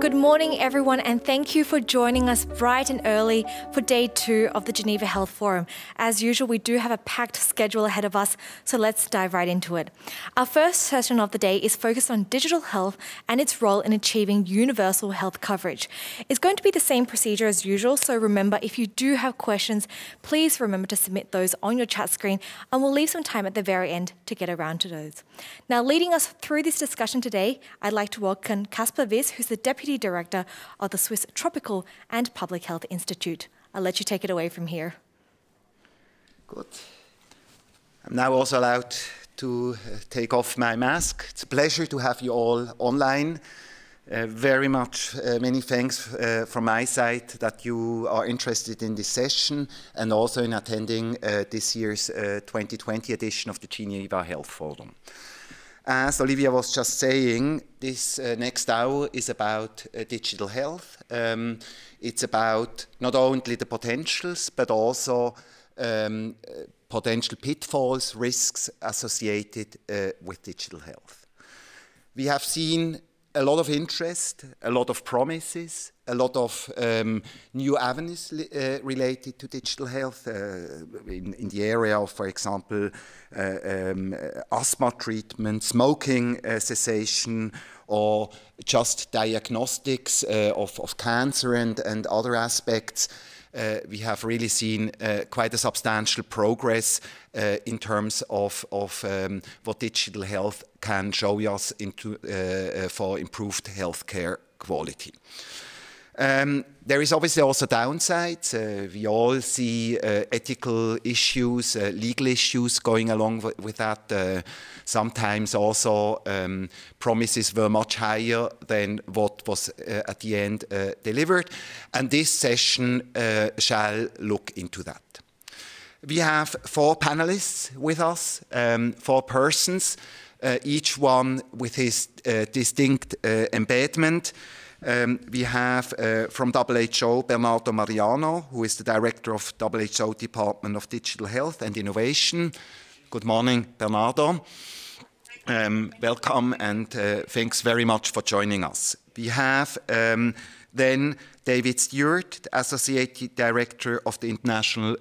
Good morning, everyone, and thank you for joining us bright and early for day 2 of the Geneva Health Forum. As usual, we do have a packed schedule ahead of us, so let's dive right into it. Our first session of the day is focused on digital health and its role in achieving universal health coverage. It's going to be the same procedure as usual, so remember, if you do have questions, please remember to submit those on your chat screen, and we'll leave some time at the very end to get around to those. Now, leading us through this discussion today, I'd like to welcome Caspar Wiss, who's the Deputy Director of the Swiss Tropical and Public Health Institute. I'll let you take it away from here. Good. I'm now also allowed to take off my mask. It's a pleasure to have you all online. Very much many thanks from my side that you are interested in this session and also in attending this year's 2020 edition of the Geneva Health Forum. As Olivia was just saying, this next hour is about digital health. It's about not only the potentials, but also potential pitfalls, risks associated with digital health. We have seen a lot of interest, a lot of promises, a lot of new avenues related to digital health in the area of, for example, asthma treatment, smoking cessation, or just diagnostics of cancer and other aspects. We have really seen quite a substantial progress in terms of what digital health can show us for improved healthcare quality. There is obviously also downsides. We all see ethical issues, legal issues going along with that. Sometimes also promises were much higher than what was at the end delivered. And this session shall look into that. We have 4 panelists with us, 4 persons, each one with his distinct embedment. We have from WHO Bernardo Mariano, who is the Director of WHO Department of Digital Health and Innovation. Good morning, Bernardo. Welcome and thanks very much for joining us. We have then David Stewart, the Associate Director of the International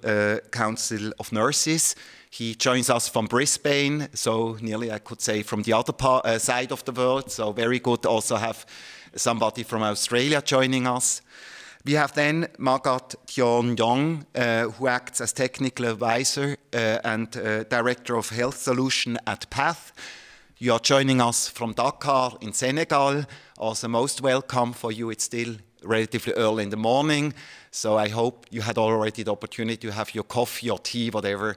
Council of Nurses. He joins us from Brisbane, so nearly I could say from the other side of the world, so very good to also have somebody from Australia joining us. We have then Margaret Thion-Yong, who acts as Technical Advisor and Director of Health Solution at PATH. You are joining us from Dakar in Senegal. Also most welcome for you. It's still relatively early in the morning, so I hope you had already the opportunity to have your coffee or tea, whatever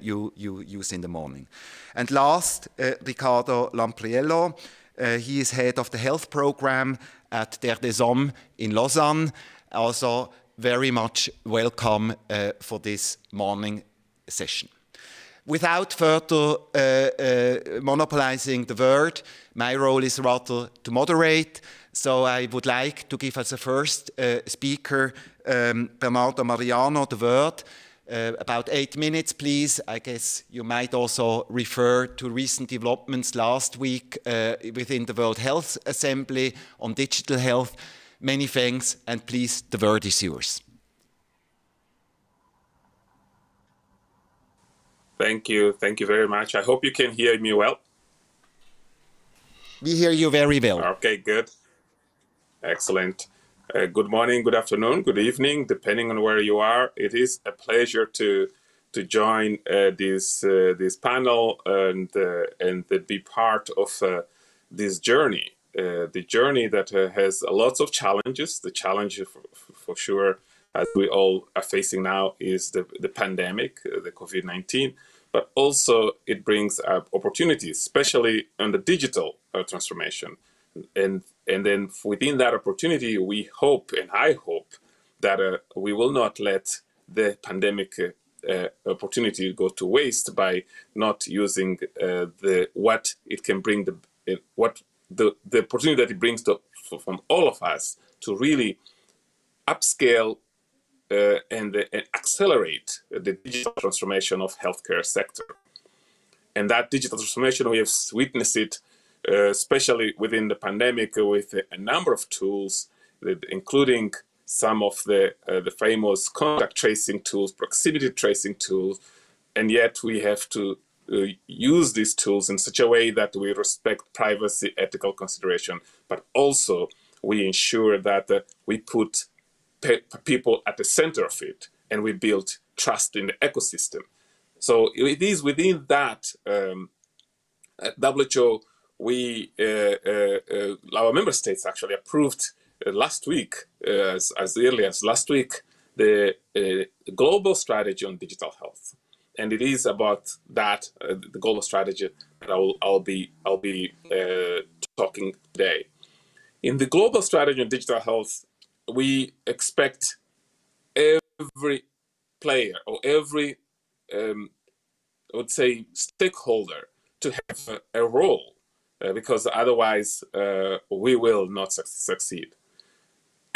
you use in the morning. And last, Riccardo Lampriello. He is head of the health program at Terre des Hommes in Lausanne. Also very much welcome for this morning session. Without further monopolizing the word, my role is rather to moderate. So I would like to give as a first speaker, Bernardo Mariano, the word. About 8 minutes, please. I guess you might also refer to recent developments last week within the World Health Assembly on digital health. Many thanks, and please, the word is yours. Thank you very much. I hope you can hear me well. We hear you very well. Okay, good. Excellent. Good morning, good afternoon, good evening, depending on where you are. It is a pleasure to join this panel and be part of this journey. The journey that has lots of challenges. The challenge, for sure, as we all are facing now, is the pandemic, the COVID-19. But also it brings up opportunities, especially on the digital transformation. And then within that opportunity, we hope, and I hope, that we will not let the pandemic opportunity go to waste by not using what it can bring, the opportunity that it brings from all of us to really upscale and accelerate the digital transformation of healthcare sector. And that digital transformation, we have witnessed it especially within the pandemic, with a number of tools, including some of the famous contact tracing tools, proximity tracing tools, and yet we have to use these tools in such a way that we respect privacy, ethical consideration, but also we ensure that we put people at the center of it, and we build trust in the ecosystem. So it is within that at WHO, our member states actually approved last week, as early as last week, the global strategy on digital health, and it is about that the global strategy that I'll be talking today. In the global strategy on digital health, we expect every player or every I would say stakeholder to have a role, because otherwise we will not succeed.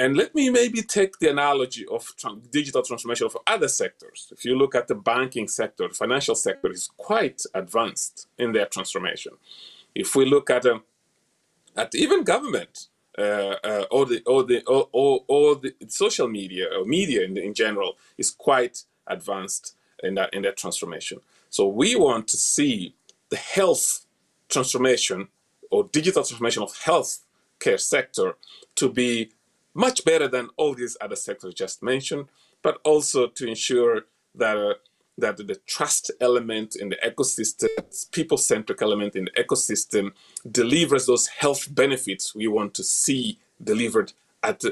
And let me maybe take the analogy of digital transformation for other sectors. If you look at the banking sector, the financial sector is quite advanced in their transformation. If we look at even government, or the social media or media in general is quite advanced in that transformation. So we want to see the health transformation or digital transformation of healthcare sector to be much better than all these other sectors just mentioned, but also to ensure that the trust element in the ecosystem, people-centric element in the ecosystem, delivers those health benefits we want to see delivered at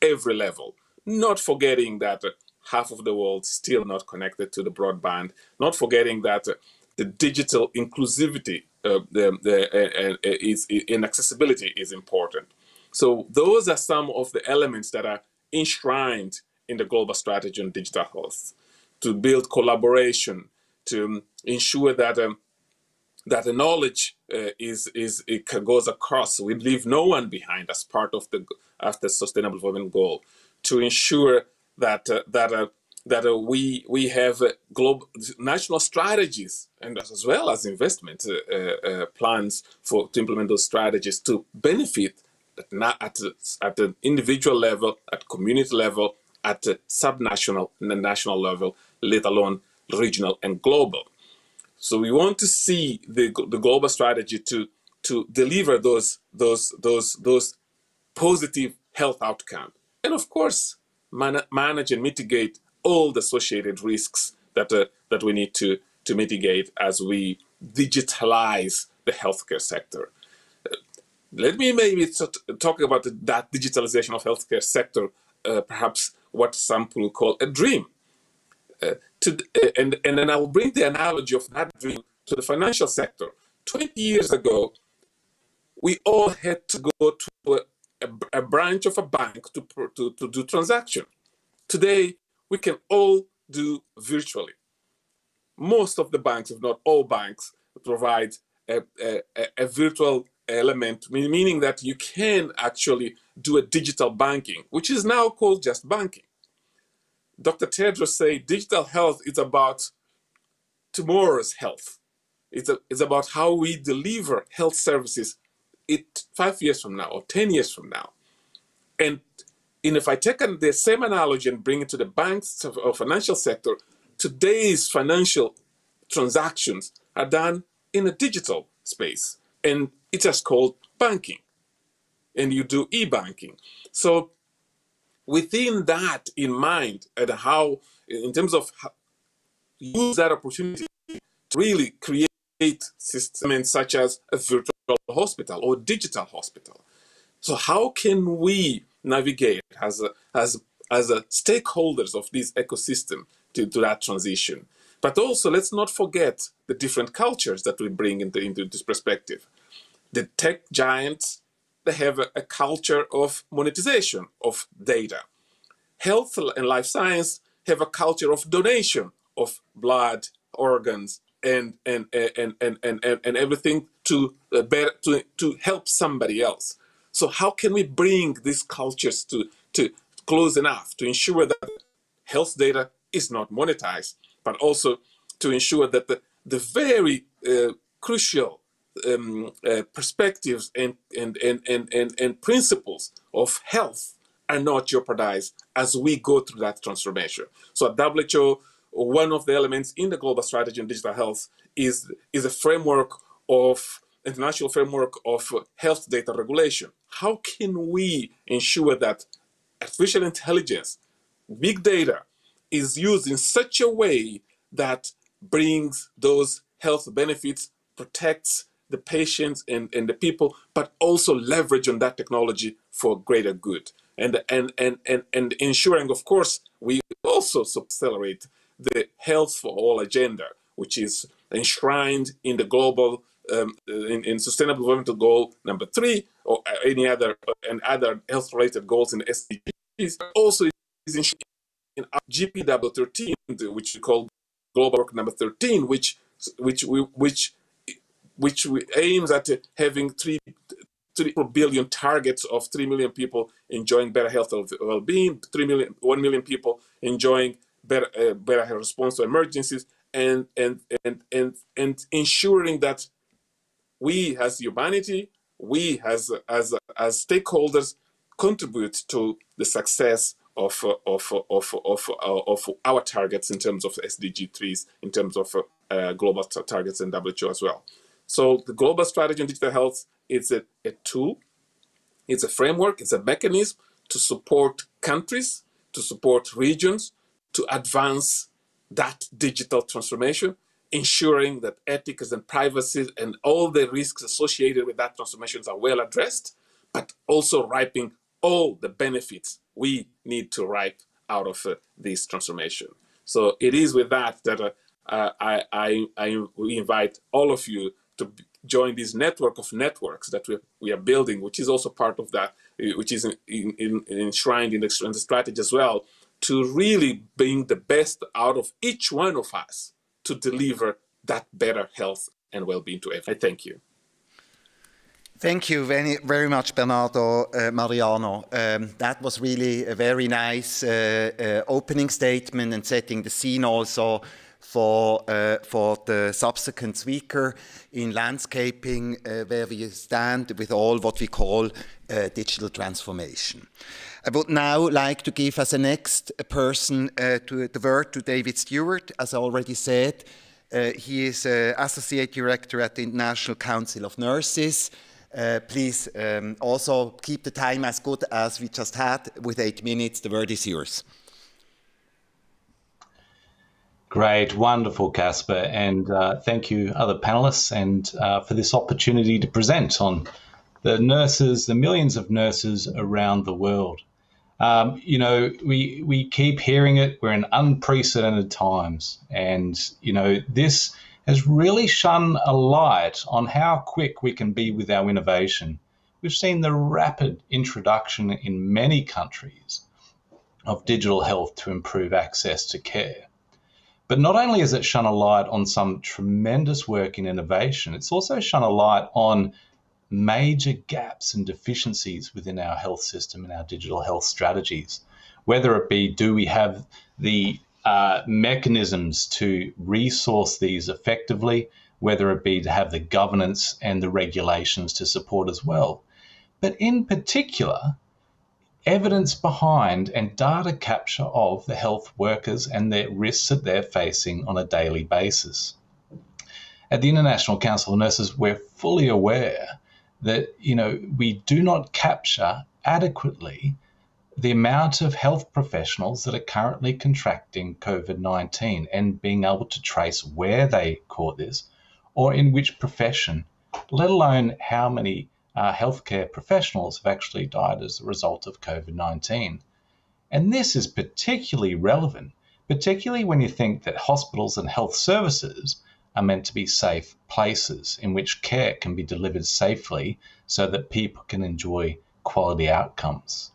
every level. Not forgetting that half of the world still not connected to the broadband, not forgetting that the digital inclusivity in accessibility is important. So those are some of the elements that are enshrined in the global strategy on digital health, to build collaboration, to ensure that that the knowledge it goes across. We leave no one behind as part of the Sustainable Development Goal, to ensure that we have global national strategies and as well as investment plans to implement those strategies to benefit at the individual level, at community level, at the subnational and national level, let alone regional and global. So we want to see the global strategy to deliver those positive health outcomes, and of course manage and mitigate all the associated risks that we need to mitigate as we digitalize the healthcare sector. Let me maybe talk about that digitalization of healthcare sector, perhaps what some people call a dream. And then I'll bring the analogy of that dream to the financial sector. 20 years ago, we all had to go to a branch of a bank to do transaction. Today, we can all do virtually. Most of the banks, if not all banks, provide a virtual element, meaning that you can actually do a digital banking, which is now called just banking. Dr. Tedros said digital health is about tomorrow's health. It's about how we deliver health services 5 years from now or 10 years from now. And if I take the same analogy and bring it to the banks or financial sector, today's financial transactions are done in a digital space, and it's just called banking. And you do e-banking. So within that in mind, and how, in terms of how, use that opportunity to really create systems such as a virtual hospital or digital hospital. So how can we navigate as stakeholders of this ecosystem to that transition? But also, let's not forget the different cultures that we bring into this perspective. The tech giants, they have a culture of monetization of data. Health and life science have a culture of donation of blood, organs, and everything to help somebody else. So how can we bring these cultures to close enough to ensure that health data is not monetized, but also to ensure that the very crucial perspectives and principles of health are not jeopardized as we go through that transformation. So at WHO, one of the elements in the global strategy on digital health is a framework of international framework of health data regulation. How can we ensure that artificial intelligence, big data, is used in such a way that brings those health benefits, protects the patients and the people, but also leverage on that technology for greater good. And ensuring, of course, we also accelerate the health for all agenda, which is enshrined in the global in Sustainable Development Goal number 3, or any other and other health-related goals in the SDGs. Also is enshrined in GPW 13, which we call Global Work number 13, which aims at having 3 billion targets of 3 million people enjoying better health and well-being, 1 million people enjoying better response to emergencies, and ensuring that we as humanity, we as stakeholders contribute to the success of our targets in terms of SDG 3s, in terms of global targets and WHO as well. So the global strategy on digital health is a tool, it's a framework, it's a mechanism to support countries, to support regions, to advance that digital transformation, ensuring that ethics and privacy and all the risks associated with that transformation are well addressed, but also reaping all the benefits we need to reap out of this transformation. So it is with that that we invite all of you to join this network of networks that we are building, which is also part of that, which is enshrined in the strategy as well, to really bring the best out of each one of us to deliver that better health and well-being to everyone. I thank you. Thank you very, very much, Bernardo Mariano. That was really a very nice opening statement and setting the scene also for the subsequent speaker in landscaping where we stand with all what we call digital transformation. I would now like to give as a next person the word to David Stewart. As I already said, he is Associate Director at the International Council of Nurses. Please also keep the time as good as we just had with 8 minutes. The word is yours. Great, wonderful, Casper, and thank you, other panelists, and for this opportunity to present on the nurses, the millions of nurses around the world. You know, we keep hearing it. We're in unprecedented times, and you know, this has really shone a light on how quick we can be with our innovation. We've seen the rapid introduction in many countries of digital health to improve access to care. But not only has it shone a light on some tremendous work in innovation, it's also shone a light on major gaps and deficiencies within our health system and our digital health strategies. Whether it be, do we have the mechanisms to resource these effectively, whether it be to have the governance and the regulations to support as well. But in particular, evidence behind and data capture of the health workers and the risks that they're facing on a daily basis. At the International Council of Nurses, we're fully aware that, you know, we do not capture adequately the amount of health professionals that are currently contracting COVID-19 and being able to trace where they caught this or in which profession, let alone how many healthcare professionals have actually died as a result of COVID-19. And this is particularly relevant, particularly when you think that hospitals and health services are meant to be safe places in which care can be delivered safely so that people can enjoy quality outcomes.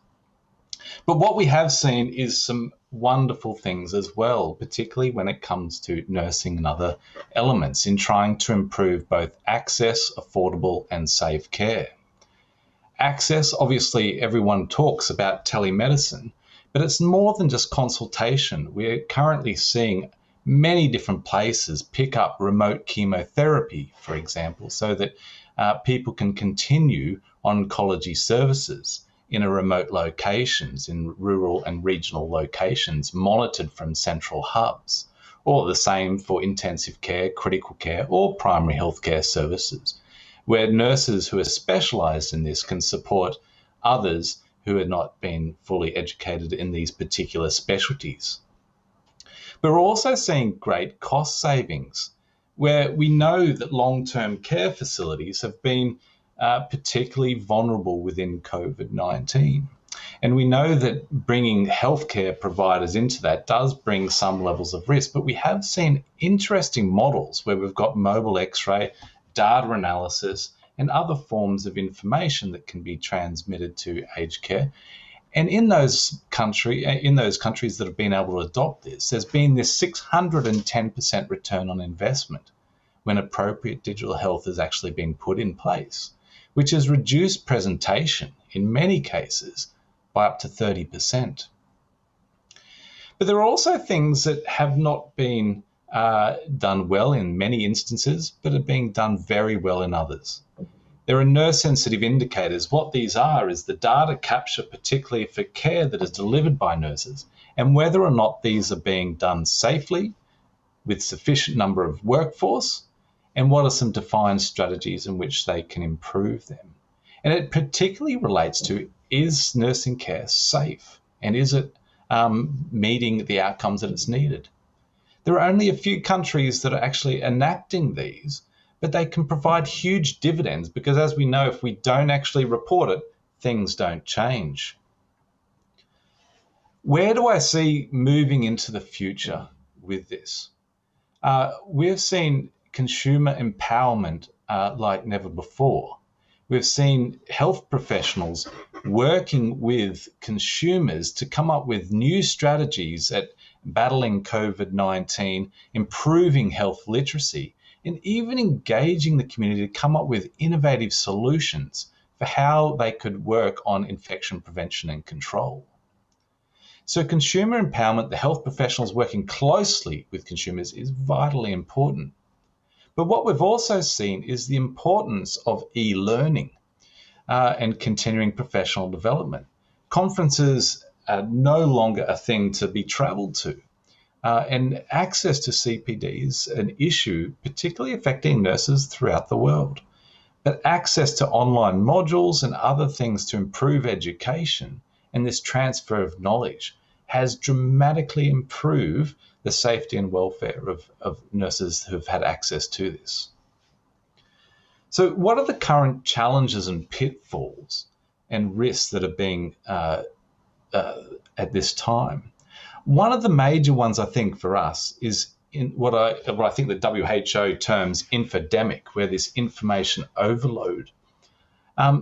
But what we have seen is some wonderful things as well, particularly when it comes to nursing and other elements in trying to improve both access, affordable and safe care. Access, obviously everyone talks about telemedicine, but it's more than just consultation. We're currently seeing many different places pick up remote chemotherapy, for example, so that people can continue oncology services in a remote locations, in rural and regional locations, monitored from central hubs, or the same for intensive care, critical care, or primary healthcare services, where nurses who are specialised in this can support others who have not been fully educated in these particular specialties. But we're also seeing great cost savings, where we know that long-term care facilities have been particularly vulnerable within COVID-19. And we know that bringing healthcare providers into that does bring some levels of risk, but we have seen interesting models where we've got mobile X-ray, data analysis, and other forms of information that can be transmitted to aged care. And in those countries that have been able to adopt this, there's been this 610% return on investment when appropriate digital health has actually been put in place, which has reduced presentation in many cases by up to 30%. But there are also things that have not been done well in many instances, but are being done very well in others. There are nurse-sensitive indicators. What these are is the data capture, particularly for care that is delivered by nurses, and whether or not these are being done safely, with sufficient number of workforce, and what are some defined strategies in which they can improve them. And it particularly relates to, is nursing care safe? And is it meeting the outcomes that it's needed? There are only a few countries that are actually enacting these, but they can provide huge dividends because, as we know, if we don't actually report it, things don't change. Where do I see moving into the future with this? We've seen consumer empowerment like never before. We've seen health professionals working with consumers to come up with new strategies at battling COVID-19, improving health literacy, and even engaging the community to come up with innovative solutions for how they could work on infection prevention and control. So consumer empowerment, the health professionals working closely with consumers, is vitally important. But what we've also seen is the importance of e-learning and continuing professional development. Conferences are no longer a thing to be travelled to. And access to CPD is an issue particularly affecting nurses throughout the world. But access to online modules and other things to improve education and this transfer of knowledge has dramatically improved the safety and welfare of nurses who've had access to this. So what are the current challenges and pitfalls and risks that are being at this time? One of the major ones, I think, for us is in what I think the WHO terms infodemic, where this information overload.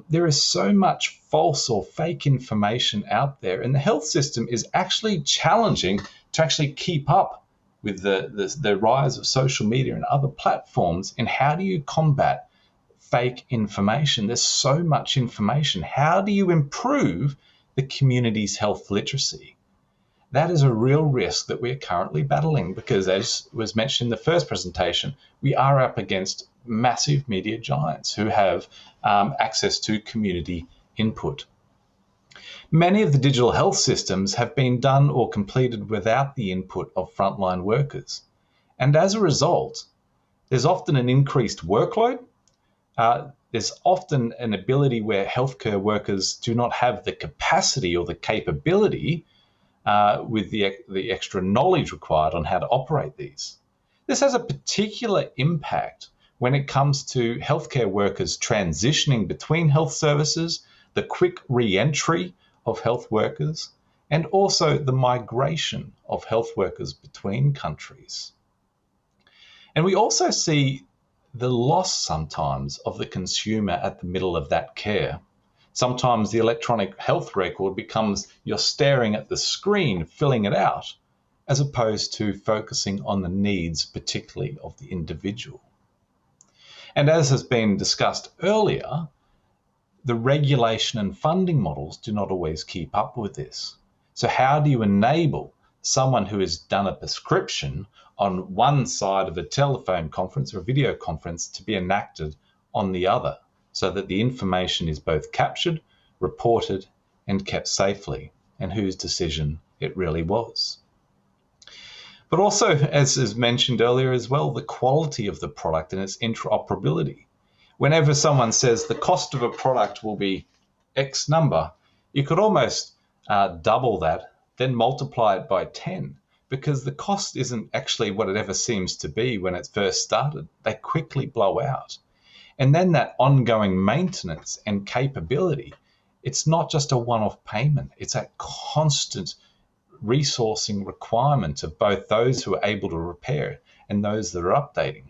There is so much false or fake information out there, and the health system is actually challenging to actually keep up with the rise of social media and other platforms. And how do you combat fake information? There's so much information. How do you improve the community's health literacy? That is a real risk that we're currently battling because, as was mentioned in the first presentation, we are up against massive media giants who have access to community input. Many of the digital health systems have been done or completed without the input of frontline workers. And as a result, there's often an increased workload. There's often an ability where healthcare workers do not have the capacity or the capability with the extra knowledge required on how to operate these. This has a particular impact when it comes to healthcare workers transitioning between health services, the quick re-entry of health workers, and also the migration of health workers between countries. And we also see the loss sometimes of the consumer at the middle of that care. Sometimes the electronic health record becomes you're staring at the screen, filling it out, as opposed to focusing on the needs, particularly of the individual. And as has been discussed earlier, the regulation and funding models do not always keep up with this. So how do you enable someone who has done a prescription on one side of a telephone conference or a video conference to be enacted on the other, so that the information is both captured, reported, and kept safely, and whose decision it really was. But also, as is mentioned earlier as well, the quality of the product and its interoperability. Whenever someone says the cost of a product will be X number, you could almost double that, then multiply it by 10, because the cost isn't actually what it ever seems to be when it's first started. They quickly blow out. And then that ongoing maintenance and capability, it's not just a one-off payment, it's a constant resourcing requirement of both those who are able to repair and those that are updating.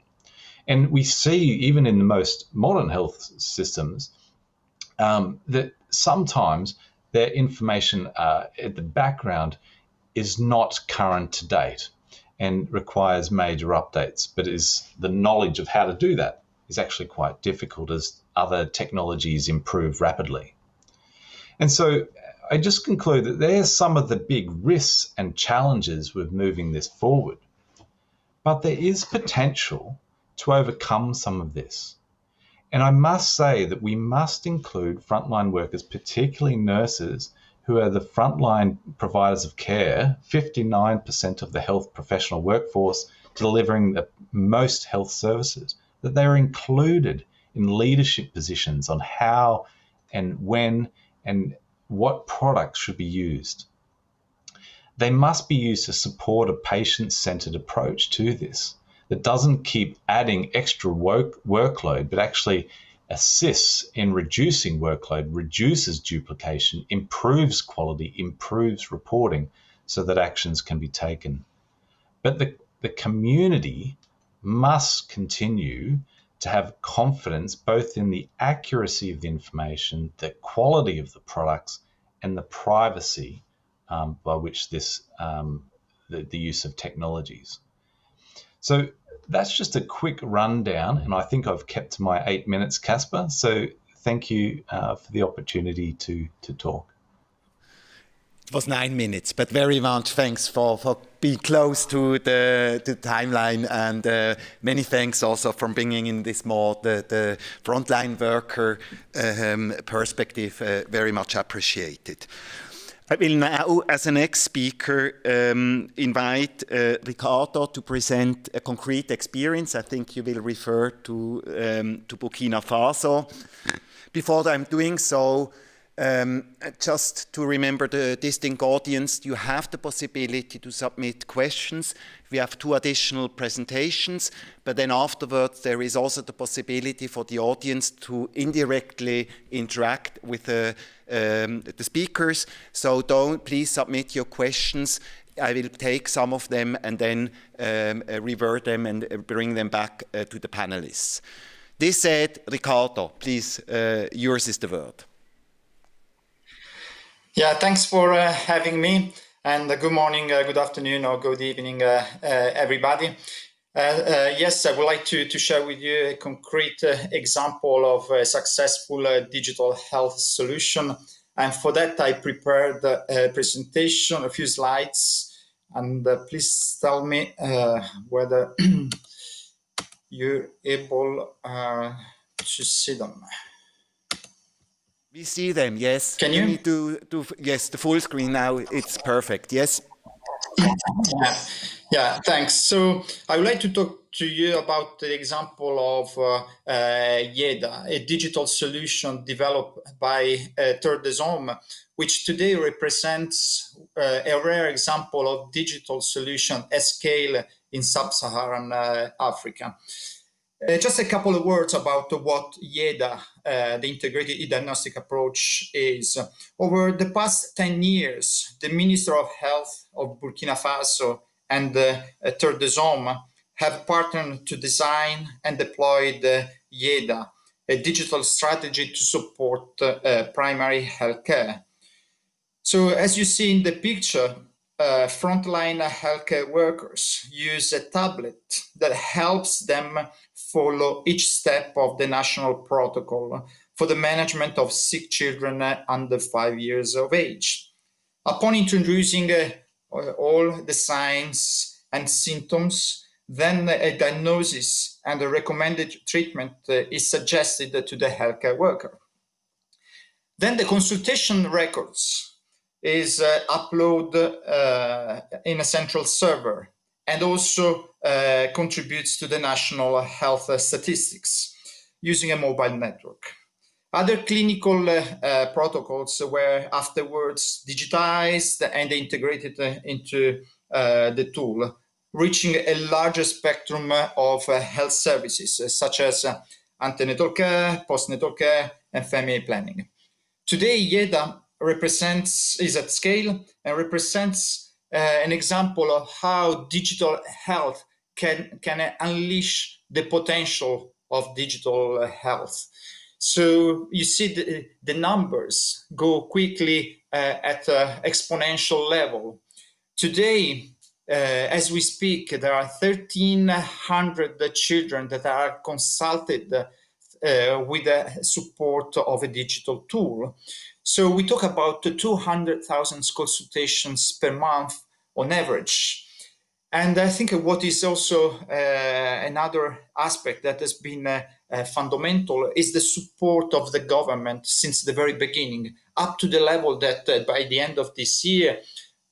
And we see, even in the most modern health systems, that sometimes their information at the background is not current to date and requires major updates, but is the knowledge of how to do that is actually quite difficult as other technologies improve rapidly. And so I just conclude that there's some of the big risks and challenges with moving this forward, but there is potential to overcome some of this. And I must say that we must include frontline workers, particularly nurses, who are the frontline providers of care, 59% of the health professional workforce delivering the most health services, that they're included in leadership positions on how and when and what products should be used. They must be used to support a patient-centered approach to this that doesn't keep adding extra workload, but actually assists in reducing workload, reduces duplication, improves quality, improves reporting so that actions can be taken. But the community must continue to have confidence both in the accuracy of the information, the quality of the products, and the privacy by which this the use of technologies. So that's just a quick rundown, and I think I've kept to my 8 minutes, Casper. So thank you for the opportunity to talk. It was 9 minutes, but very much thanks for being close to the timeline, and many thanks also for bringing in this more the frontline worker perspective. Very much appreciated. I will now, as a next speaker, invite Ricardo to present a concrete experience. I think you will refer to Burkina Faso. Before I'm doing so, just to remember the distinct audience, you have the possibility to submit questions. We have 2 additional presentations, but then afterwards there is also the possibility for the audience to indirectly interact with the speakers. So please submit your questions. I will take some of them and then revert them and bring them back to the panelists. This said, Ricardo, please, yours is the word. Yeah, thanks for having me, and good morning, good afternoon, or good evening, everybody. Yes, I would like to share with you a concrete example of a successful digital health solution. And for that, I prepared a presentation, a few slides, and please tell me whether you're able to see them. We see them, yes. Can you? We need to yes, the full screen now, it's perfect, yes. Yeah, thanks. So I would like to talk to you about the example of YEDA, a digital solution developed by Terre des Hommes, which today represents a rare example of digital solution at scale in sub-Saharan Africa. Just a couple of words about what YEDA, the integrated diagnostic approach, is. Over the past 10 years, the Minister of Health of Burkina Faso and Terre des Hommes have partnered to design and deploy the YEDA, a digital strategy to support primary health care. So as you see in the picture, frontline healthcare workers use a tablet that helps them follow each step of the national protocol for the management of sick children under 5 years of age. Upon introducing all the signs and symptoms, then a diagnosis and a recommended treatment is suggested to the healthcare worker. Then the consultation records is uploaded in a central server and also contributes to the national health statistics using a mobile network. Other clinical protocols were afterwards digitized and integrated into the tool, reaching a larger spectrum of health services, such as antenatal care, postnatal care, and family planning. Today, IEDA is at scale and represents an example of how digital health can unleash the potential of digital health. So you see the numbers go quickly at an exponential level. Today, as we speak, there are 1,300 children that are consulted with the support of a digital tool. So we talk about 200,000 consultations per month on average. And I think what is also another aspect that has been fundamental is the support of the government since the very beginning, up to the level that by the end of this year,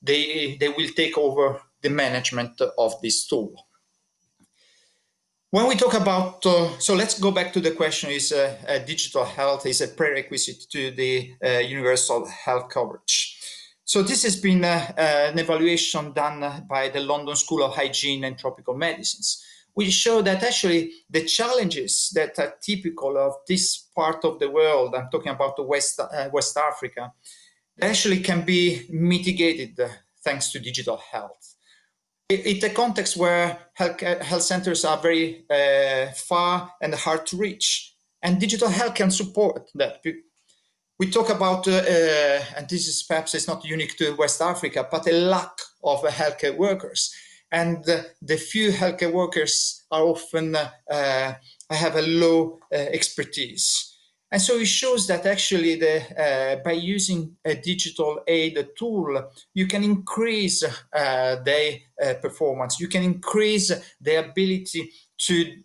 they will take over the management of this tool. When we talk about, so let's go back to the question, is digital health is a prerequisite to the universal health coverage. So this has been an evaluation done by the London School of Hygiene and Tropical Medicines, which show that actually the challenges that are typical of this part of the world, I'm talking about the West Africa, actually can be mitigated thanks to digital health. It's a context where health centers are very far and hard to reach, and digital health can support that. We talk about, and this is perhaps it's not unique to West Africa, but a lack of healthcare workers. And the few healthcare workers are often have a low expertise. And so it shows that actually by using a digital aid tool, you can increase their performance. You can increase their ability to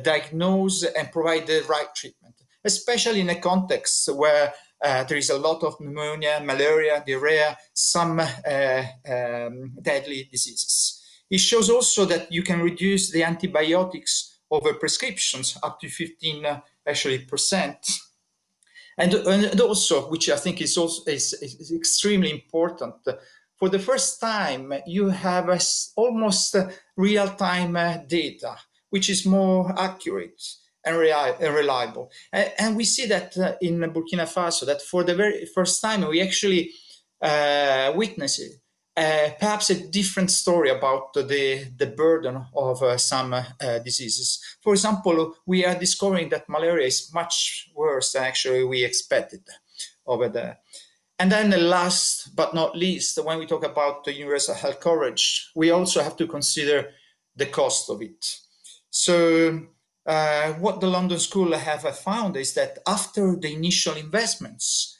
diagnose and provide the right treatment, especially in a context where there is a lot of pneumonia, malaria, diarrhea, some deadly diseases. It shows also that you can reduce the antibiotics over prescriptions up to 15% And also, which I think is also is extremely important, for the first time you have almost real-time data, which is more accurate and reliable. And we see that in Burkina Faso, that for the very first time we actually witness it. Perhaps a different story about the burden of some diseases. For example, we are discovering that malaria is much worse than actually we expected over there. And then the last but not least, when we talk about the universal health coverage, we also have to consider the cost of it. So what the London School have found is that after the initial investments,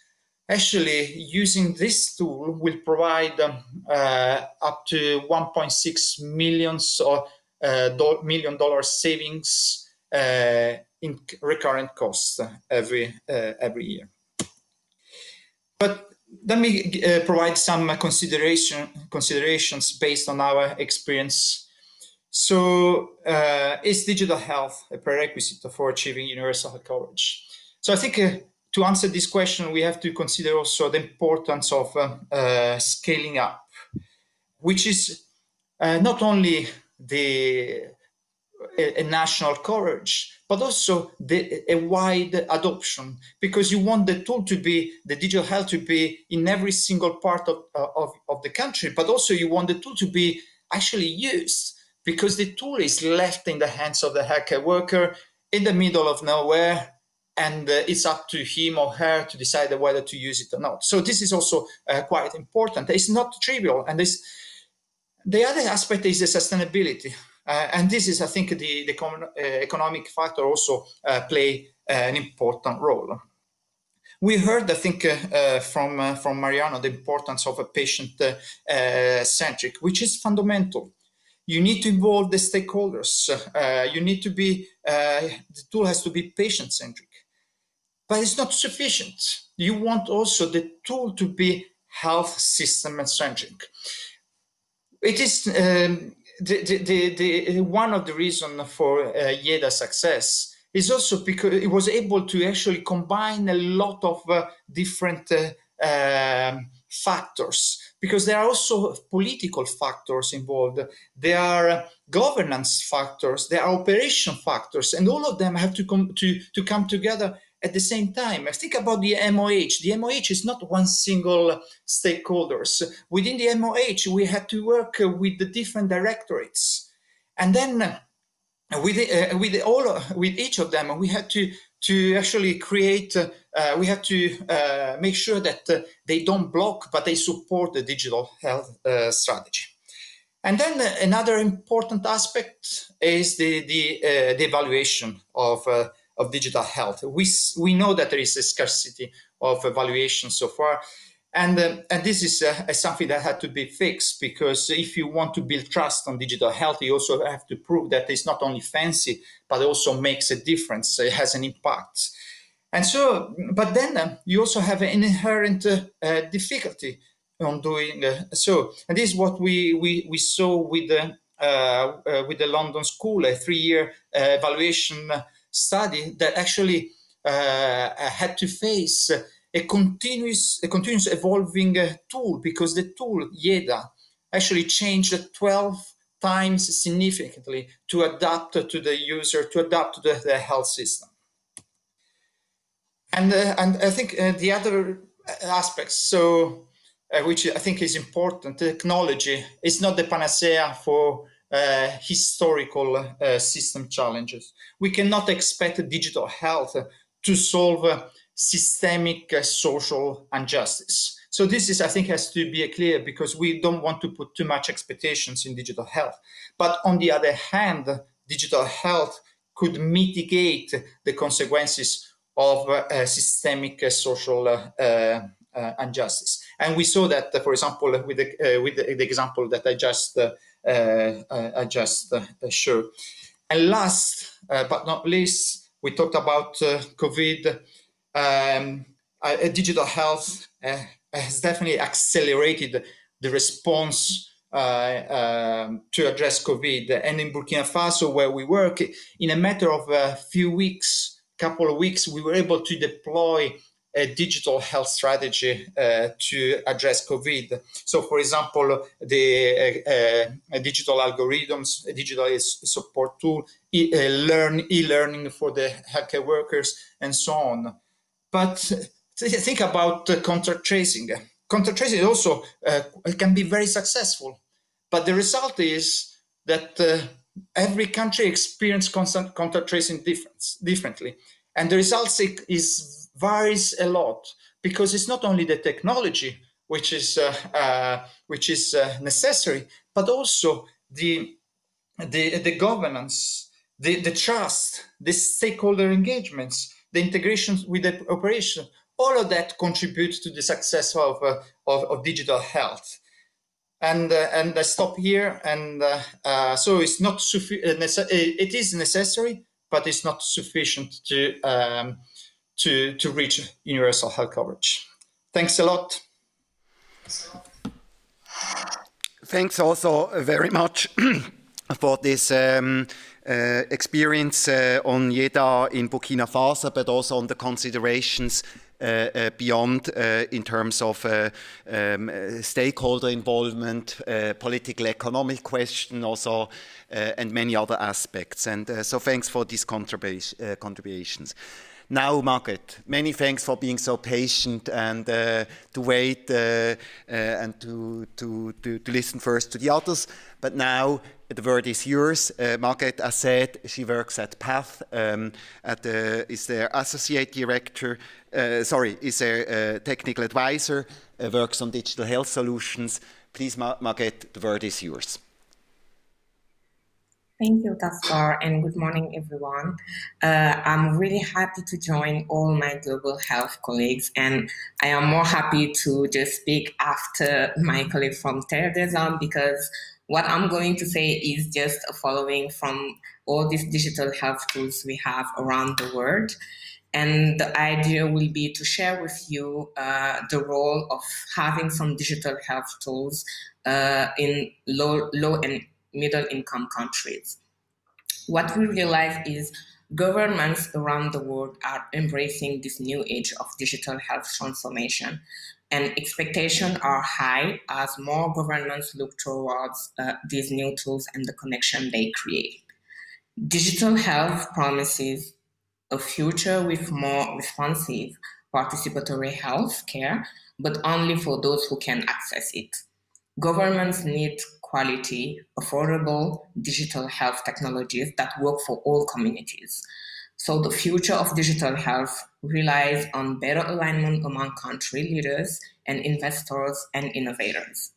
actually, using this tool will provide up to $1.6 million savings in recurrent costs every year. But let me provide some considerations based on our experience. So, is digital health a prerequisite for achieving universal health coverage? So, I think to answer this question, we have to consider also the importance of scaling up, which is not only a national coverage, but also a wide adoption, because you want the tool to be, the digital health to be in every single part of the country, but also you want the tool to be actually used, because the tool is left in the hands of the healthcare worker in the middle of nowhere, and it's up to him or her to decide whether to use it or not. So this is also quite important. It's not trivial. And the other aspect is the sustainability. And this is, I think, the economic factor also play an important role. We heard, I think, from Mariano, the importance of a patient-centric, which is fundamental. you need to involve the stakeholders. You need to be, the tool has to be patient-centric. But it's not sufficient. You want also the tool to be health system-centric. It is one of the reasons for YEDA's success is also because it was able to actually combine a lot of different factors, because there are also political factors involved. There are governance factors, there are operation factors, and all of them have to come together at the same time. I think about the MOH. The MOH is not one single stakeholders. Within the MOH, we had to work with the different directorates, and then with each of them, we had to actually create. We had to make sure that they don't block, but they support the digital health strategy. And then another important aspect is the evaluation of digital health. We know that there is a scarcity of evaluation so far, and this is something that had to be fixed, because if you want to build trust on digital health, you also have to prove that it's not only fancy, but also makes a difference, it has an impact. And so, but then you also have an inherent difficulty on doing so. And this is what we saw with the London School, a 3-year evaluation study that actually had to face a continuous evolving tool, because the tool YEDA actually changed 12 times significantly to adapt to the user, to adapt to the health system. And I think the other aspects, so which I think is important, technology is not the panacea for historical system challenges. We cannot expect digital health to solve systemic social injustice. So this is, I think, has to be clear, because we don't want to put too much expectations in digital health. But on the other hand, digital health could mitigate the consequences of systemic social injustice. And we saw that, for example, with the example that I just showed. And last but not least, we talked about COVID. Digital health has definitely accelerated the response to address COVID. And in Burkina Faso, where we work, in a matter of a couple of weeks, we were able to deploy a digital health strategy to address COVID. So, for example, the digital algorithms, a digital support tool, e-learning for the healthcare workers, and so on. But think about contact tracing. Contact tracing also can be very successful, but the result is that every country experiences contact tracing differently, and the results varies a lot, because it's not only the technology which is necessary, but also the governance, the trust, the stakeholder engagements, the integrations with the operation. All of that contributes to the success of digital health. And I stop here. And so it's not it is necessary, but it's not sufficient to reach universal health coverage. Thanks a lot. Thanks also very much for this experience on YEDA in Burkina Faso, but also on the considerations beyond in terms of stakeholder involvement, political economic question also, and many other aspects. And so thanks for these contributions. Now, Margaret, many thanks for being so patient and to wait and to listen first to the others. But now the word is yours. Margaret, as said, she works at PATH, is their associate director, is their technical advisor, works on digital health solutions. Please, Margaret, the word is yours. Thank you, Gaspar, and good morning, everyone. I'm really happy to join all my global health colleagues, and I am more happy to just speak after my colleague from Terre des Hommes, because What I'm going to say is just a following from all these digital health tools we have around the world. And the idea will be to share with you the role of having some digital health tools in low and middle income countries. What we realize is governments around the world are embracing this new age of digital health transformation, and expectations are high as more governments look towards these new tools and the connection they create. Digital health promises a future with more responsive, participatory health care, but only for those who can access it. Governments need quality, affordable digital health technologies that work for all communities. So the future of digital health relies on better alignment among country leaders and investors and innovators.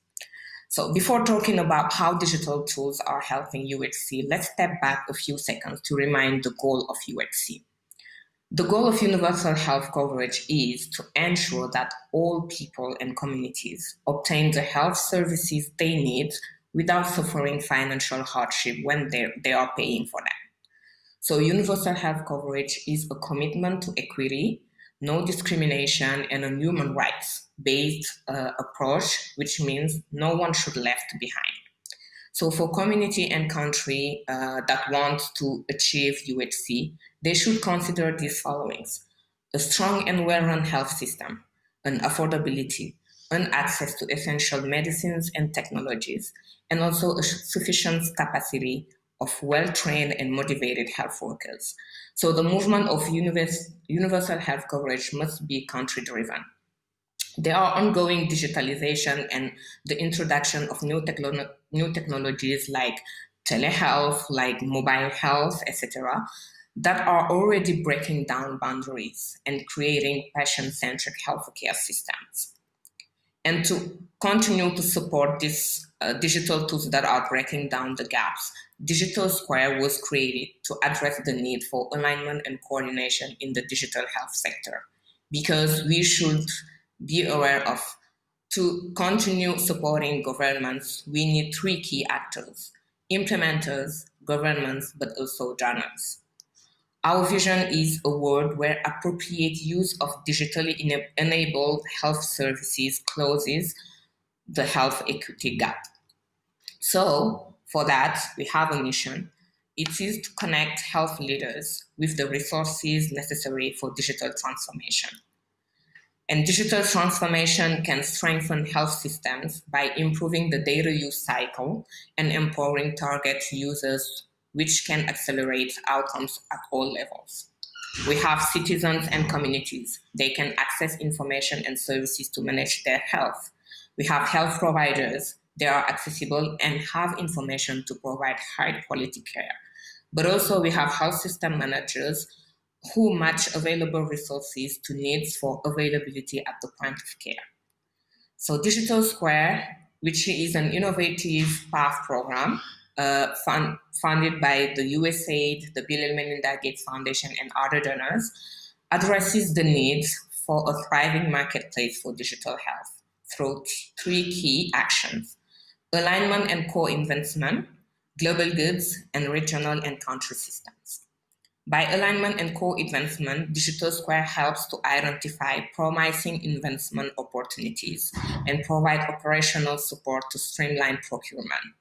So before talking about how digital tools are helping UHC, let's step back a few seconds to remind the goal of UHC. The goal of universal health coverage is to ensure that all people and communities obtain the health services they need without suffering financial hardship when they are paying for them. So universal health coverage is a commitment to equity, no discrimination, and a human rights-based approach, which means no one should be left behind. So for community and country that want to achieve UHC, they should consider these followings: a strong and well-run health system, an affordability, an access to essential medicines and technologies, and also a sufficient capacity of well-trained and motivated health workers. So the movement of universal health coverage must be country-driven. There are ongoing digitalization and the introduction of new technologies like telehealth, like mobile health, etc., that are already breaking down boundaries and creating patient-centric healthcare systems. And to continue to support these digital tools that are breaking down the gaps, Digital Square was created to address the need for alignment and coordination in the digital health sector, because we should be aware of, to continue supporting governments, we need three key actors: implementers, governments, but also donors. Our vision is a world where appropriate use of digitally enabled health services closes the health equity gap. So for that, we have a mission. It is to connect health leaders with the resources necessary for digital transformation. And digital transformation can strengthen health systems by improving the data use cycle and empowering target users, which can accelerate outcomes at all levels. We have citizens and communities. They can access information and services to manage their health. We have health providers. They are accessible and have information to provide high quality care. But also we have health system managers who match available resources to needs for availability at the point of care. So Digital Square, which is an innovative PATH program funded by the USAID, the Bill and Melinda Gates Foundation, and other donors, addresses the needs for a thriving marketplace for digital health through three key actions: alignment and co-investment, global goods, and regional and country systems. By alignment and co-investment, Digital Square helps to identify promising investment opportunities and provide operational support to streamline procurement.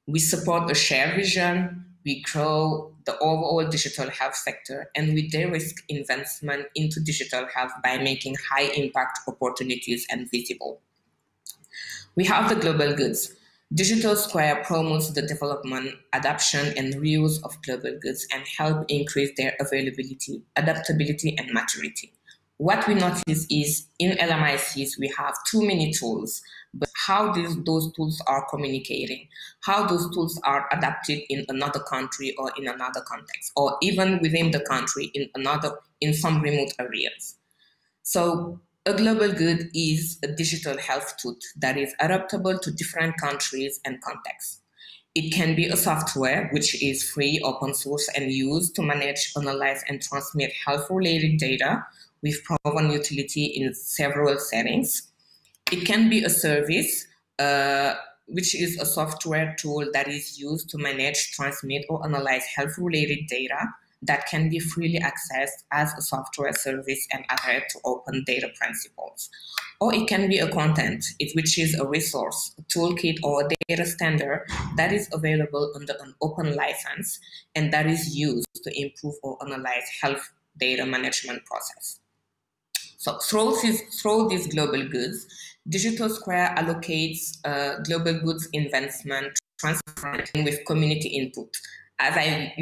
We support a shared vision, we grow the overall digital health sector, and we de-risk investment into digital health by making high-impact opportunities and visible. We have the global goods. Digital Square promotes the development, adoption, and reuse of global goods and help increase their availability, adaptability, and maturity. What we notice is in LMICs, we have too many tools, but how those tools are communicating, how those tools are adapted in another country or in another context, or even within the country in some remote areas. So a global good is a digital health tool that is adaptable to different countries and contexts. It can be a software which is free, open source, and used to manage, analyze, and transmit health-related data with proven utility in several settings. It can be a service which is a software tool that is used to manage, transmit, or analyze health-related data that can be freely accessed as a software service and adhere to open data principles. Or it can be a content, which is a resource, a toolkit, or a data standard that is available under an open license and that is used to improve or analyze health data management process. So through these global goods, Digital Square allocates global goods investment transparently with community input. As I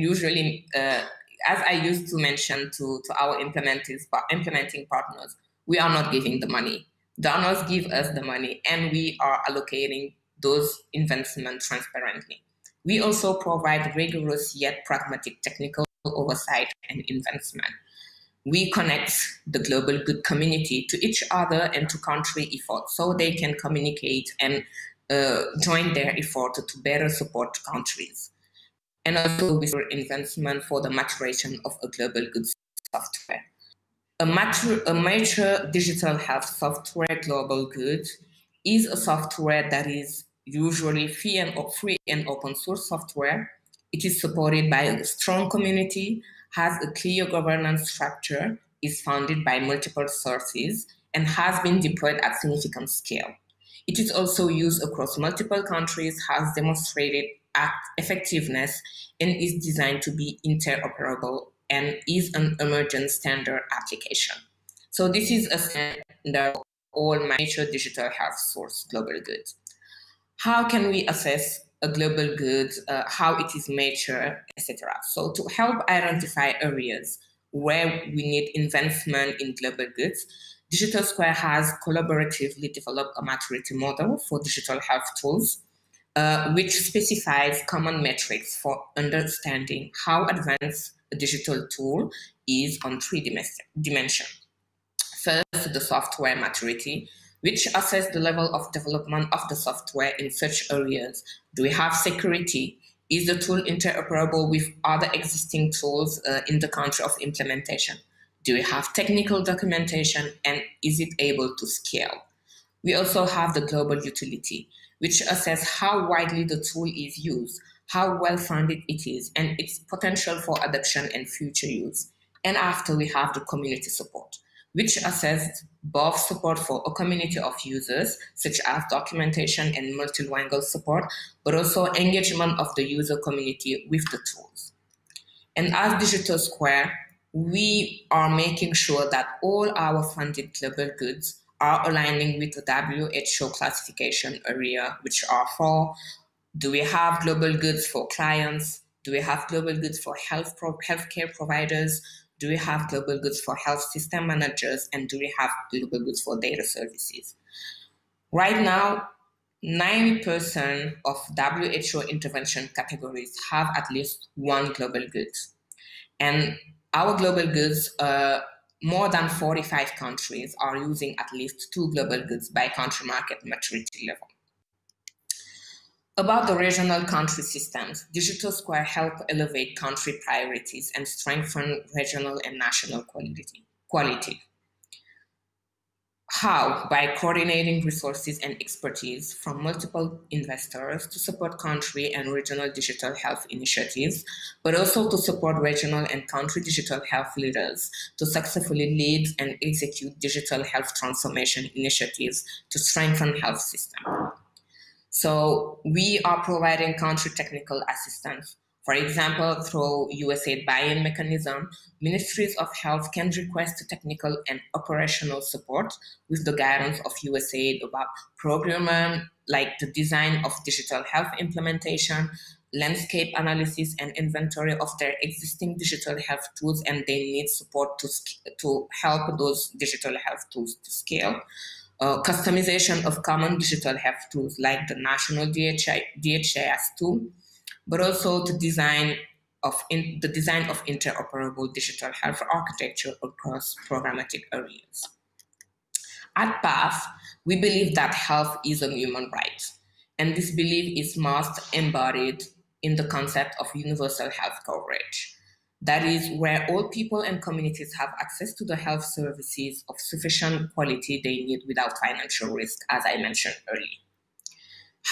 used to mention to our implementing partners, we are not giving the money. Donors give us the money, and we are allocating those investments transparently. We also provide rigorous yet pragmatic technical oversight and investment. We connect the global good community to each other and to country efforts so they can communicate and join their effort to better support countries. And also with investment for the maturation of a global goods software. A major digital health software global good is a software that is usually free and open source software. It is supported by a strong community, has a clear governance structure, is funded by multiple sources, and has been deployed at significant scale. It is also used across multiple countries, has demonstrated effectiveness, and is designed to be interoperable and is an emergent standard application. So this is a standard for all major digital health source global goods. How can we assess a global good, how it is measured, etc.? So to help identify areas where we need investment in global goods, Digital Square has collaboratively developed a maturity model for digital health tools, which specifies common metrics for understanding how advanced a digital tool is on 3 dimensions. First, the software maturity, which assesses the level of development of the software in such areas. Do we have security? Is the tool interoperable with other existing tools in the country of implementation? Do we have technical documentation, and is it able to scale? We also have the global utility, which assesses how widely the tool is used, how well-funded it is, and its potential for adoption and future use. And after, we have the community support, which assesses both support for a community of users, such as documentation and multilingual support, but also engagement of the user community with the tools. And as Digital Square, we are making sure that all our funded global goods are aligning with the WHO classification area, which are for, do we have global goods for clients? Do we have global goods for healthcare providers? Do we have global goods for health system managers? And do we have global goods for data services? Right now, 90% of WHO intervention categories have at least one global good. And our global goods, more than 45 countries are using at least 2 global goods by country market maturity level. About the regional country systems, Digital Square help elevate country priorities and strengthen regional and national quality. How? By coordinating resources and expertise from multiple investors to support country and regional digital health initiatives, but also to support regional and country digital health leaders to successfully lead and execute digital health transformation initiatives to strengthen health system. So we are providing country technical assistance. For example, through USAID buy-in mechanism, ministries of health can request technical and operational support with the guidance of USAID about programming, like the design of digital health implementation, landscape analysis and inventory of their existing digital health tools, and they need support to help those digital health tools to scale. Customization of common digital health tools like the national DHIS tool, but also the design of interoperable digital health architecture across programmatic areas. At PATH, we believe that health is a human right, and this belief is most embodied in the concept of universal health coverage. That is where all people and communities have access to the health services of sufficient quality they need without financial risk, as I mentioned earlier.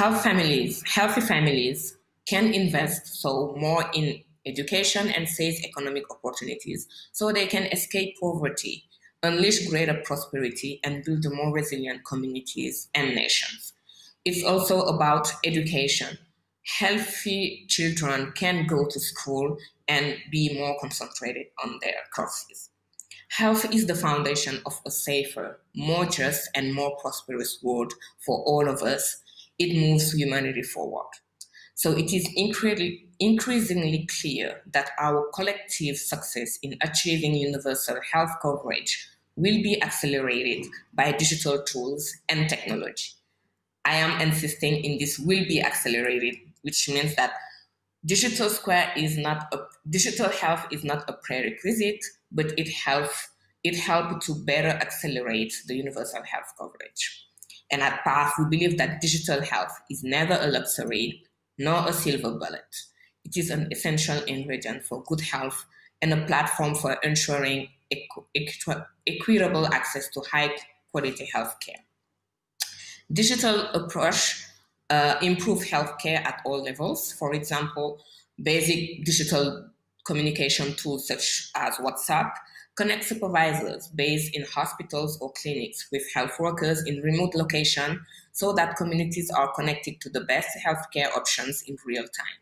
Healthy families can invest more in education and seize economic opportunities so they can escape poverty, unleash greater prosperity, and build more resilient communities and nations. It's also about education. Healthy children can go to school and be more concentrated on their courses. Health is the foundation of a safer, more just, and more prosperous world for all of us. It moves humanity forward. So it is increasingly clear that our collective success in achieving universal health coverage will be accelerated by digital tools and technology. I am insisting in this will be accelerated, which means that digital health is not a prerequisite, but it helps to better accelerate the universal health coverage. And at PATH, we believe that digital health is never a luxury nor a silver bullet. It is an essential ingredient for good health and a platform for ensuring equitable access to high quality healthcare. Digital approach improve healthcare at all levels. For example, basic digital communication tools such as WhatsApp connect supervisors based in hospitals or clinics with health workers in remote locations so that communities are connected to the best healthcare options in real time.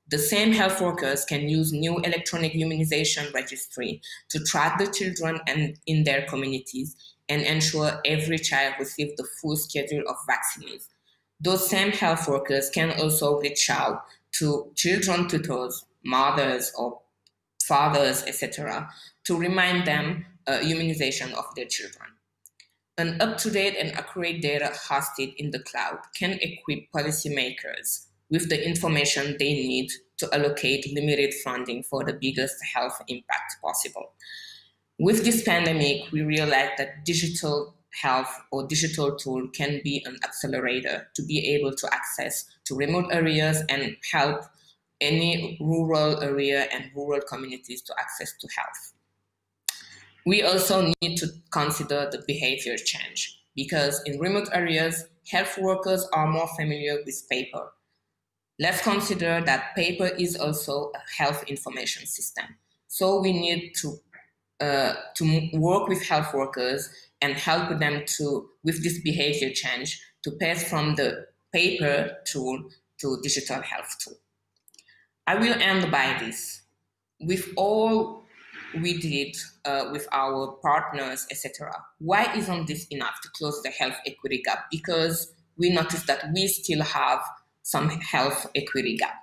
The same health workers can use new electronic immunization registry to track the children in their communities and ensure every child receives the full schedule of vaccines. Those same health workers can also reach out to children tutors, mothers or fathers, etc., to remind them immunization of their children. An up-to-date and accurate data hosted in the cloud can equip policymakers with the information they need to allocate limited funding for the biggest health impact possible. With this pandemic, we realized that digital health or digital tool can be an accelerator to be able to access to remote areas and help any rural area and rural communities to access to health. We also need to consider the behavior change because in remote areas, health workers are more familiar with paper. Let's consider that paper is also a health information system. So we need to work with health workers and help them with this behavior change to pass from the paper tool to digital health tool. I will end by this. With all we did with our partners, etc., why isn't this enough to close the health equity gap? Because we noticed that we still have some health equity gap.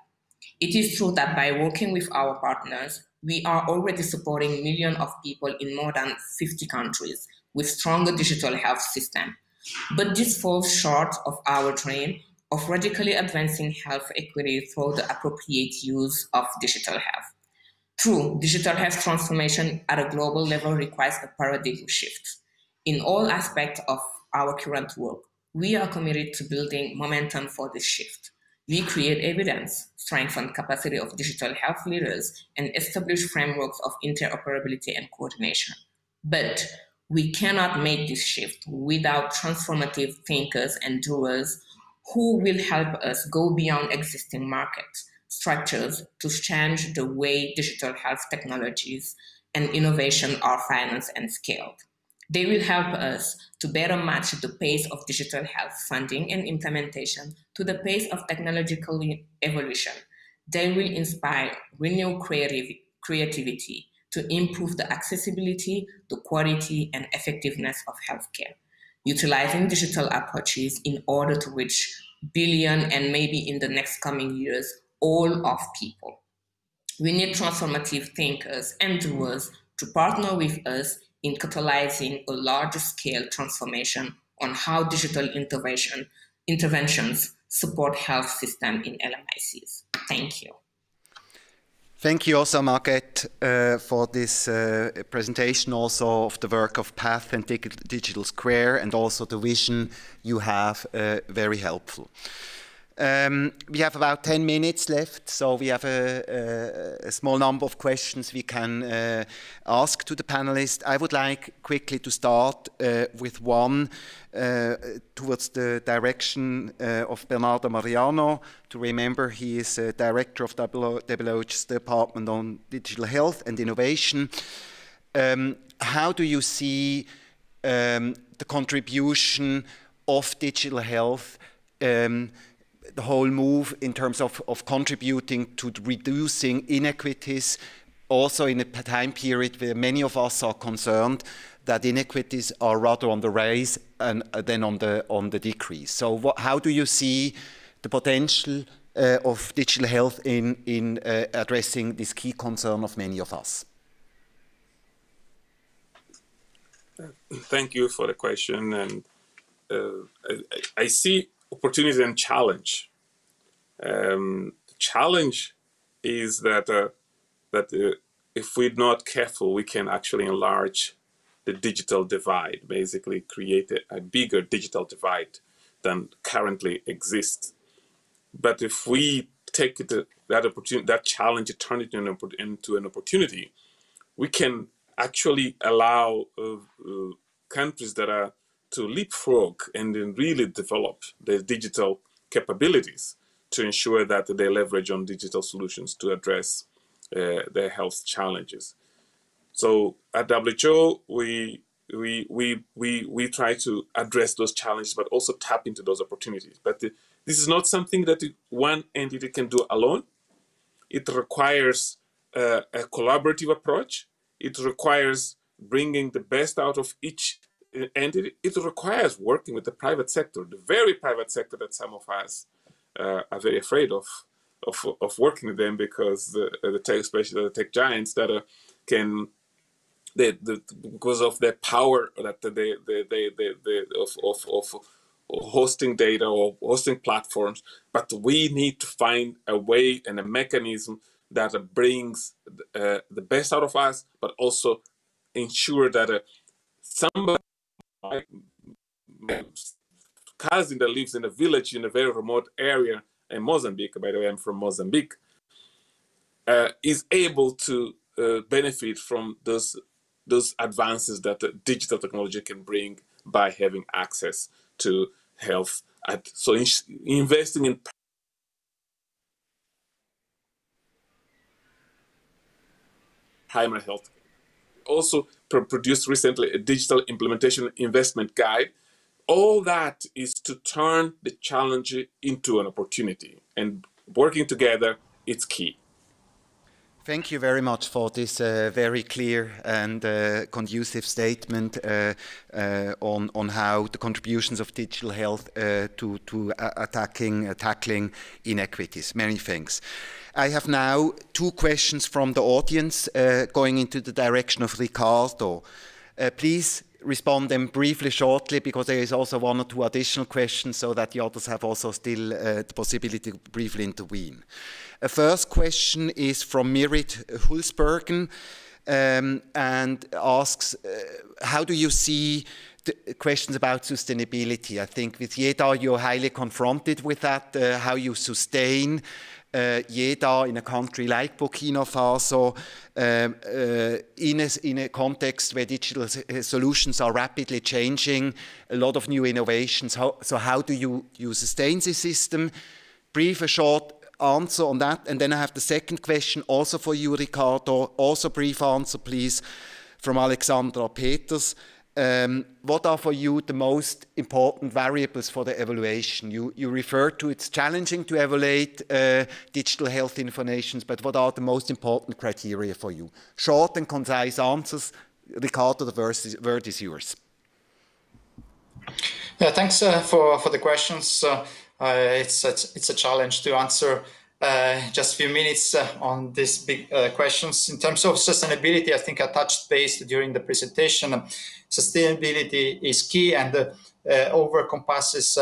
It is true that by working with our partners, we are already supporting millions of people in more than 50 countries with stronger digital health systems. But this falls short of our dream of radically advancing health equity through the appropriate use of digital health. True, digital health transformation at a global level requires a paradigm shift. In all aspects of our current work, we are committed to building momentum for this shift. We create evidence, strengthen capacity of digital health leaders, and establish frameworks of interoperability and coordination. But we cannot make this shift without transformative thinkers and doers who will help us go beyond existing market structures to change the way digital health technologies and innovation are financed and scaled. They will help us to better match the pace of digital health funding and implementation to the pace of technological evolution. They will inspire renewed creativity to improve the accessibility, the quality, and effectiveness of healthcare, utilizing digital approaches in order to reach billion and maybe in the next coming years, all of people. We need transformative thinkers and doers to partner with us in catalyzing a large-scale transformation on how digital interventions support health system in LMICs. Thank you. Thank you also, Margret, for this presentation also of the work of PATH and Digital Square and also the vision you have, very helpful. We have about 10 minutes left, so we have a small number of questions we can ask to the panelists. I would like quickly to start with one towards the direction of Bernardo Mariano. To remember, he is director of WH's Department on Digital Health and Innovation. How do you see the contribution of digital health, the whole move in terms of contributing to reducing inequities, also in a time period where many of us are concerned that inequities are rather on the rise and than on the decrease. So how do you see the potential of digital health in addressing this key concern of many of us? Thank you for the question, and I see opportunity and challenge. The challenge is that if we're not careful, we can actually enlarge the digital divide, basically create a bigger digital divide than currently exists. But if we take that challenge and turn it into an opportunity, we can actually allow countries that are to leapfrog and then really develop their digital capabilities to ensure that they leverage on digital solutions to address their health challenges. So at WHO, we try to address those challenges, but also tap into those opportunities. But this is not something that one entity can do alone. It requires a collaborative approach. It requires bringing the best out of each entity. It requires working with the private sector, the very private sector that some of us are very afraid of working with them, because the tech, especially the tech giants that because of their power that of hosting data or hosting platforms. But we need to find a way and a mechanism that brings the best out of us, but also ensure that somebody, my cousin that lives in a village in a very remote area in Mozambique, by the way, I'm from Mozambique, is able to benefit from those advances that digital technology can bring by having access to health. So investing in primary health. Also produced recently a digital implementation investment guide. All that is to turn the challenge into an opportunity, and working together, it's key. Thank you very much for this very clear and conducive statement on how the contributions of digital health to tackling inequities. Many thanks. I have now two questions from the audience going into the direction of Ricardo. Please respond them briefly, shortly, because there is also one or two additional questions so that the others have also still the possibility to briefly intervene. A first question is from Mirit Hulsbergen and asks, how do you see the questions about sustainability? I think with YEDA you're highly confronted with that, how you sustain YEDA in a country like Burkina Faso in a context where digital solutions are rapidly changing, a lot of new innovations. So how do you sustain this system? Brief, a short answer on that. And then I have the second question also for you, Ricardo. Also brief answer, please, from Alexandra Peters. What are for you the most important variables for the evaluation? You referred to it's challenging to evaluate digital health information, but what are the most important criteria for you? Short and concise answers. Ricardo, the word is yours. Yeah, thanks for the questions. It's a challenge to answer just a few minutes on these big questions. In terms of sustainability, I think I touched base during the presentation. Sustainability is key and encompasses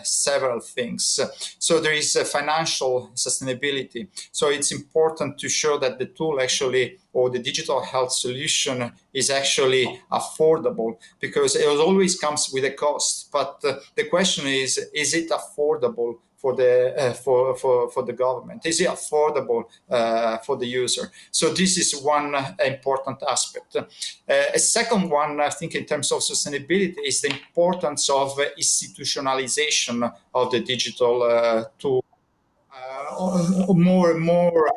several things. So there is financial sustainability. So it's important to show that the tool actually, or the digital health solution, is actually affordable, because it always comes with a cost. But the question is it affordable for the government? Is it affordable for the user? So this is one important aspect. A second one, I think, in terms of sustainability, is the importance of institutionalization of the digital tool. More and more,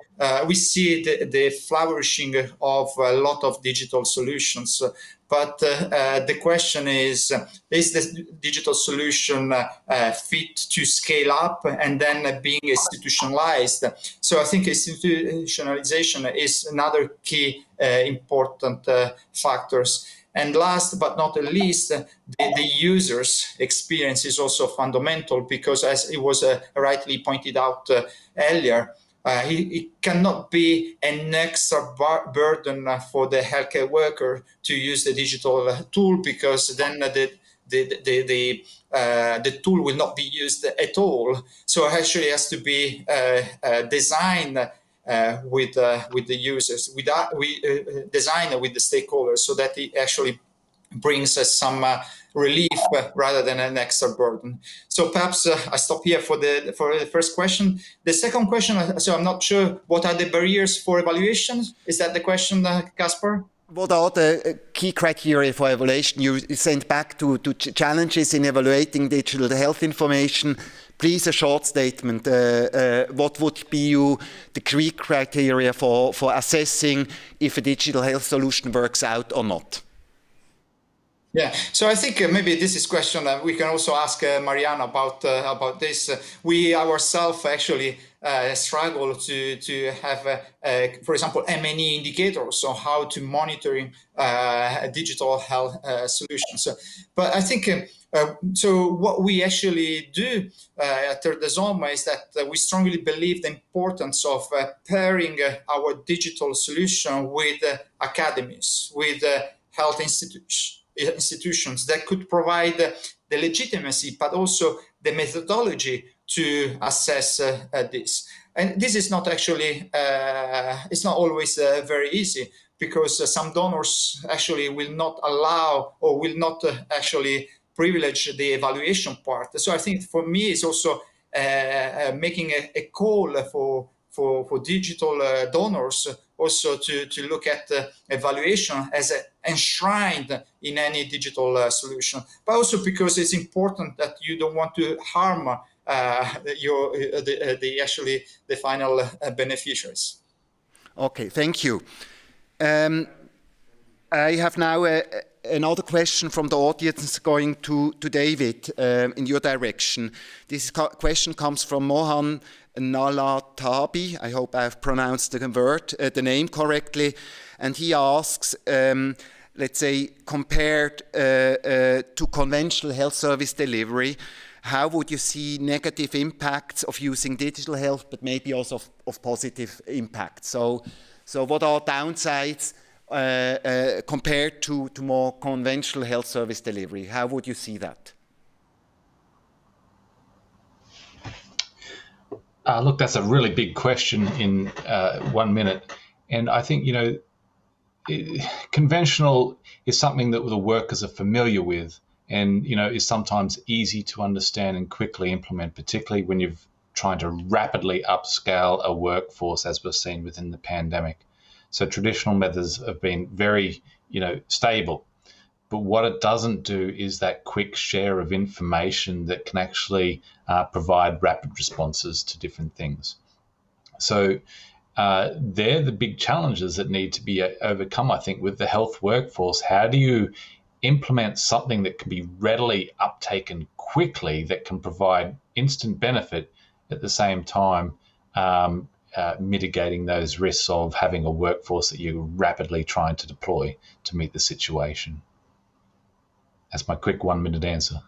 we see the flourishing of a lot of digital solutions. But the question is the digital solution fit to scale up and then being institutionalized? So I think institutionalization is another key important factors. And last but not the least, the user's experience is also fundamental, because as it was rightly pointed out earlier, it cannot be an extra burden for the healthcare worker to use the digital tool, because then the tool will not be used at all. So it actually has to be designed with the users, we design it with the stakeholders, so that it actually brings us some relief rather than an extra burden. So perhaps I stop here for the first question. The second question, so I'm not sure, what are the barriers for evaluation? Is that the question, Casper? What are the key criteria for evaluation? You sent back to challenges in evaluating digital health information. Please, a short statement. What would be the key criteria for assessing if a digital health solution works out or not? Yeah, so I think maybe this is a question that we can also ask Mariana about this. We ourselves actually struggle to have, for example, M&E indicators on how to monitoring digital health solutions. But I think so. What we actually do at Terdesoma is that we strongly believe the importance of pairing our digital solution with academies, with health institutions that could provide the legitimacy, but also the methodology to assess this. And this is not actually, it's not always very easy, because some donors actually will not allow or will not actually privilege the evaluation part. So I think for me, it's also making a call for digital donors also to look at evaluation as enshrined in any digital solution, but also because it's important that you don't want to harm the final beneficiaries. Okay, thank you. I have now another question from the audience going to David in your direction. This question comes from Mohan Nalatabi. I hope I've pronounced the name correctly. And he asks, let's say, compared to conventional health service delivery, how would you see negative impacts of using digital health, but maybe also of positive impacts? So what are downsides compared to more conventional health service delivery? How would you see that? Look, that's a really big question in 1 minute. And I think, conventional is something that the workers are familiar with and, is sometimes easy to understand and quickly implement, particularly when you're trying to rapidly upscale a workforce, as we've seen within the pandemic. So traditional methods have been very, stable. But what it doesn't do is that quick share of information that can actually provide rapid responses to different things. So they're the big challenges that need to be overcome, I think, with the health workforce. How do you implement something that can be readily uptaken quickly, that can provide instant benefit at the same time, mitigating those risks of having a workforce that you're rapidly trying to deploy to meet the situation? That's my quick 1 minute answer.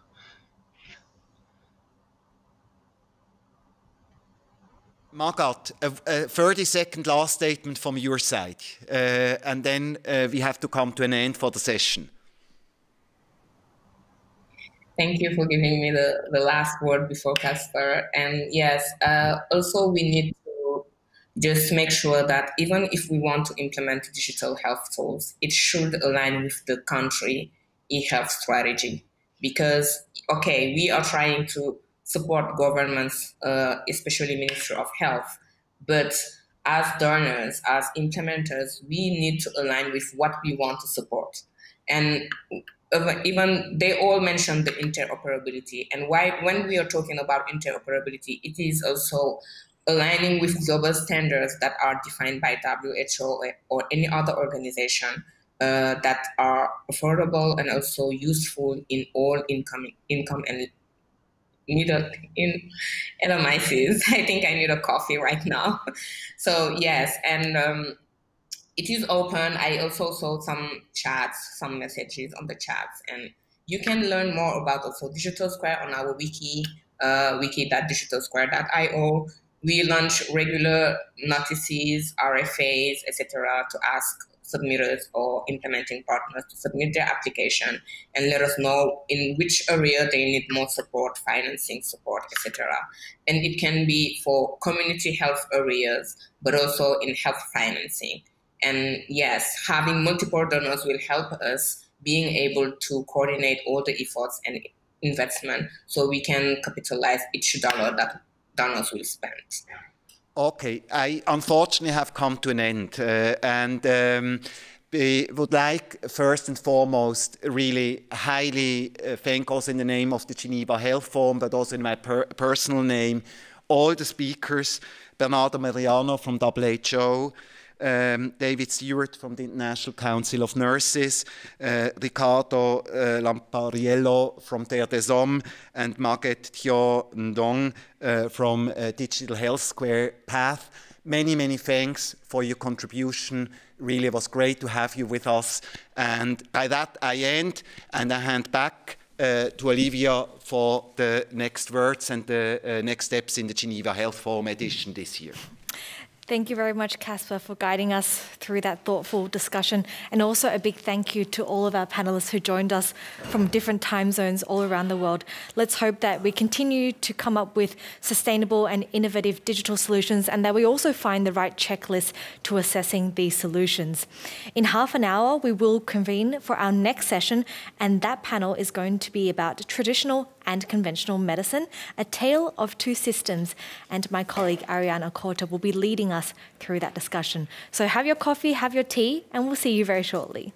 Magath, a 30-second last statement from your side, and then we have to come to an end for the session. Thank you for giving me the last word before Casper. And yes, also we need to just make sure that even if we want to implement digital health tools, it should align with the country e-health strategy. Because, okay, we are trying to support governments, especially Ministry of Health. But as donors, as implementers, we need to align with what we want to support. And even they all mentioned the interoperability. And when we are talking about interoperability, it is also aligning with global standards that are defined by WHO or any other organization that are affordable and also useful in all income and middle in LMICs. I think I need a coffee right now. So yes, and it is open. I also saw some chats, some messages on the chats, and you can learn more about also Digital Square on our wiki, wiki.digitalsquare.io. We launch regular notices, RFAs, etc., to ask submitters or implementing partners to submit their application and let us know in which area they need more support, financing support, etc. And it can be for community health areas, but also in health financing. And yes, having multiple donors will help us being able to coordinate all the efforts and investment so we can capitalize each dollar that donors will spend. Okay, I unfortunately have come to an end, and we would like first and foremost really highly thank also in the name of the Geneva Health Forum, but also in my personal name, all the speakers, Bernardo Mariano from WHO, David Stewart from the International Council of Nurses, Ricardo Lampariello from Terre des Hommes, and Margaret Thio Ndong from Digital Health Square Path. Many, many thanks for your contribution. Really, it was great to have you with us. And by that, I end, and I hand back to Olivia for the next words and the next steps in the Geneva Health Forum edition this year. Thank you very much, Casper, for guiding us through that thoughtful discussion. And also a big thank you to all of our panelists who joined us from different time zones all around the world. Let's hope that we continue to come up with sustainable and innovative digital solutions, and that we also find the right checklist to assessing these solutions. In half an hour, we will convene for our next session, and that panel is going to be about traditional and conventional medicine, a tale of two systems. And my colleague Ariana Corta will be leading us through that discussion. So have your coffee, have your tea, and we'll see you very shortly.